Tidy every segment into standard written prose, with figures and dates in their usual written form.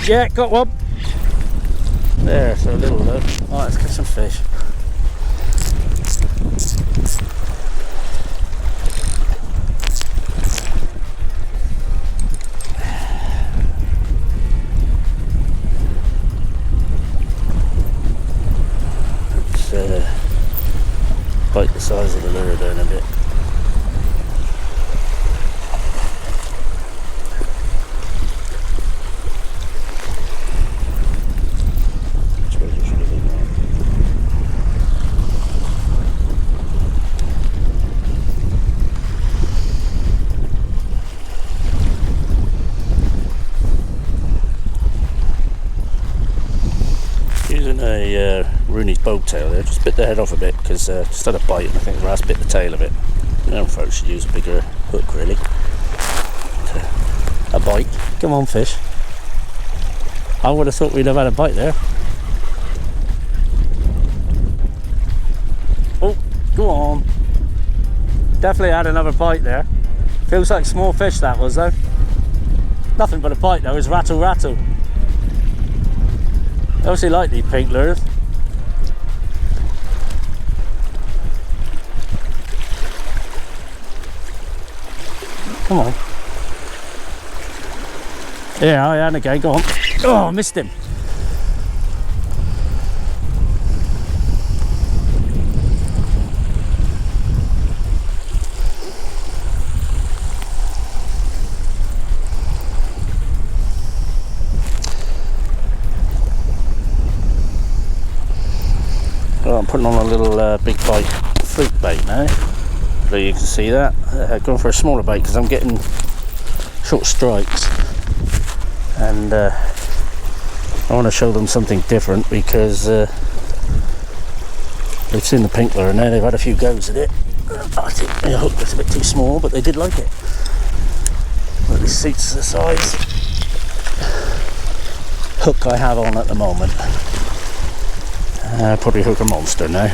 Yeah, got one. There, so a little low. Alright, let's catch some fish. Let's bite the size of the lure down a bit. Using a ROONEY'S BULBTAIL there, just bit the head off a bit because just had a bite and I think the wrasse bit the tail of it. I don't think I should use a bigger hook really. A bite. Come on fish. I would have thought we'd have had a bite there. Oh, go on. Definitely had another bite there. Feels like small fish that was though. Nothing but a bite though, it's rattle rattle. I obviously like these pink lures. Come on. Yeah, I had again, go on. Oh, I missed him. Well, I'm putting on a little big bite fluke bait now. So you can see that. Going for a smaller bait because I'm getting short strikes. And I want to show them something different because they've seen the pink lure now, they've had a few goes at it. I think the hook was a bit too small, but they did like it. But this suits the size hook I have on at the moment. Probably hook a monster now.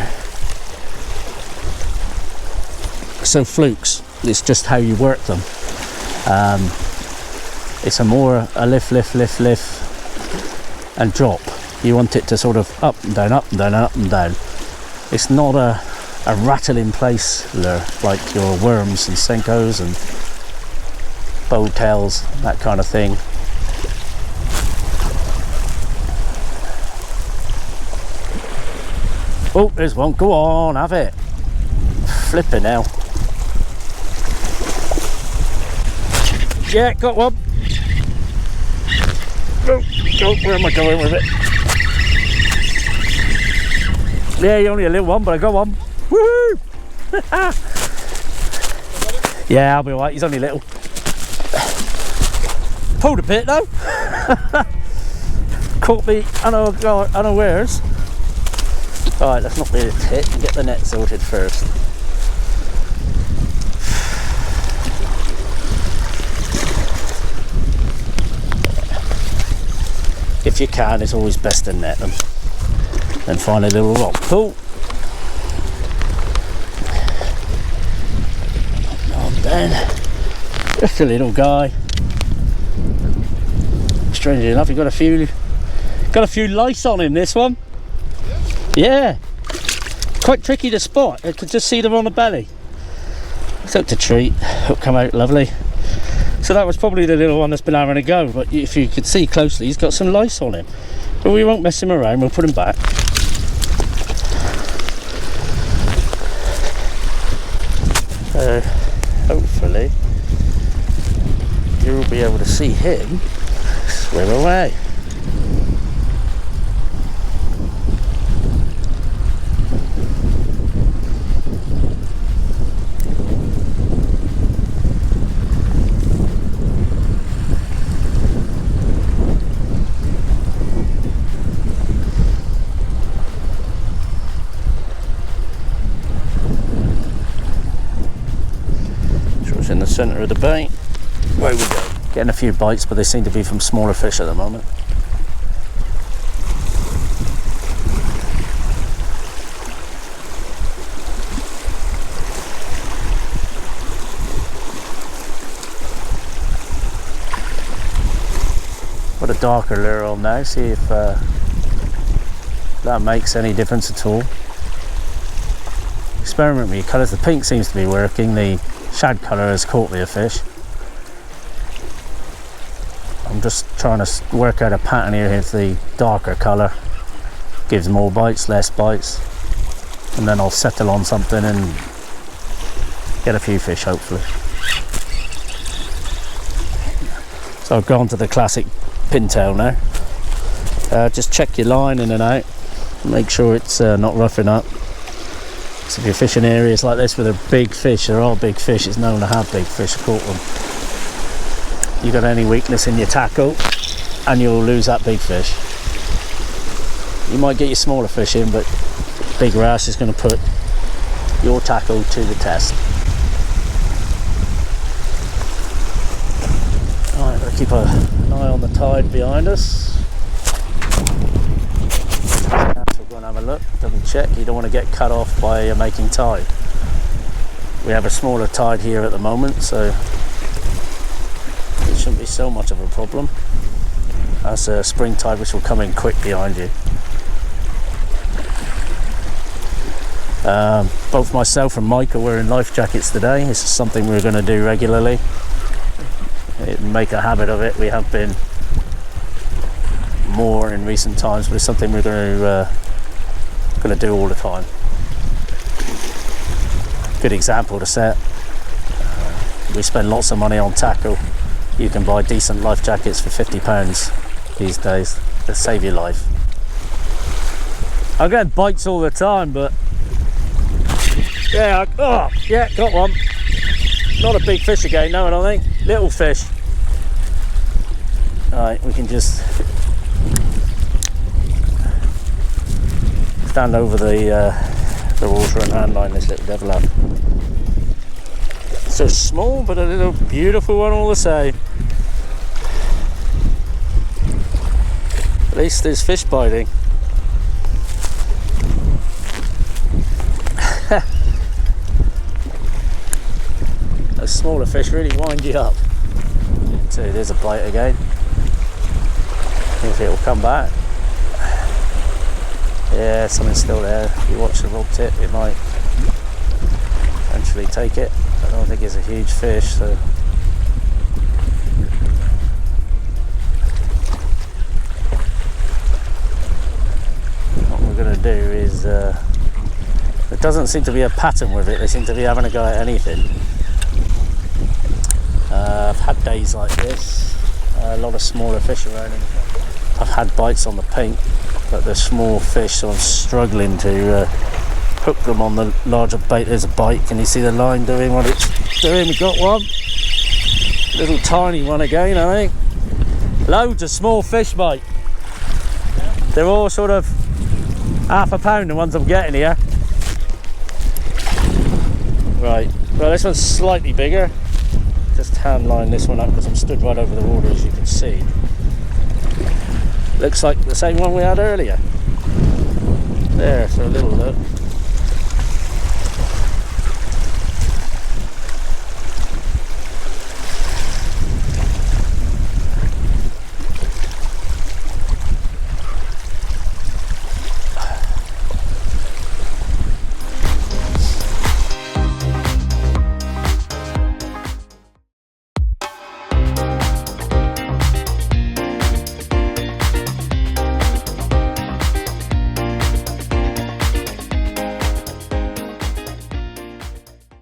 So flukes, it's just how you work them. It's a lift and drop. You want it to sort of up and down, up and down, up and down. It's not a rattle in place lure like your worms and senkos and BULBTAILs, that kind of thing. Oh, there's one. Go on, have it. Flipping now. Yeah, got one. Go, where am I going with it? Yeah, only a little one, but I got one. Woohoo! Yeah, I'll be alright, he's only little. Pulled a bit though. Caught me unawares. Alright, let's not be a tit and get the net sorted first. If you can, it's always best to net them. Then find a little rock pool. On down. Just a little guy. Strangely enough, he got a few lice on him, this one. Yeah, quite tricky to spot. I could just see them on the belly. Took the treat, hook come out lovely. So that was probably the little one that's been having a go, but if you could see closely, he's got some lice on him. But we won't mess him around, we'll put him back. So hopefully you'll be able to see him swim away. In the centre of the bait. Away we go. Getting a few bites, but they seem to be from smaller fish at the moment. put a darker lure on now, see if that makes any difference at all. Experiment with your colours. The pink seems to be working, the shad colour has caught me a fish. I'm just trying to work out a pattern here. If the darker colour gives more bites, less bites, and then I'll settle on something and get a few fish hopefully. So I've gone to the classic pintail now. Just check your line in and out, make sure it's not roughing up. So if you're fishing areas like this with a big fish, there are big fish, it's known to have big fish, caught them. You got any weakness in your tackle and you'll lose that big fish. You might get your smaller fish in, but big wrasse is going to put your tackle to the test. Alright, gotta keep an eye on the tide behind us. So we'll go and have a look, double check. You don't want to get cut off by making tide. We have a smaller tide here at the moment, so it shouldn't be so much of a problem. That's a spring tide which will come in quick behind you. Both myself and Mike are wearing life jackets today. This is something we're going to do regularly. Make a habit of it. We have been more in recent times, but it's something we're going to do all the time. Good example to set. We spend lots of money on tackle. You can buy decent life jackets for £50 these days that save your life. I get bites all the time, but yeah, yeah, got one. Not a big fish again, no, I don't think. Little fish. Alright, we can just stand over the water and handline this little devil up. So small, but a little beautiful one all the same. At least there's fish biting. Those smaller fish really wind you up. So there's a bite again. If it'll come back. Yeah, something's still there. If you watch the rod tip, it might eventually take it. I don't think it's a huge fish, so what we're going to do is there doesn't seem to be a pattern with it. They seem to be having a go at anything. I've had days like this, a lot of smaller fish around, and I've had bites on the pink, but they're small fish, so I'm struggling to hook them on the larger bait. There's a bite. Can you see the line doing what it's doing? We got one little tiny one again, I think. Loads of small fish, mate. They're all sort of half a pound, the ones I'm getting here. Right, well, this one's slightly bigger. Just hand line this one up because I'm stood right over the water, as you can see. Looks like the same one we had earlier. There, so a little look.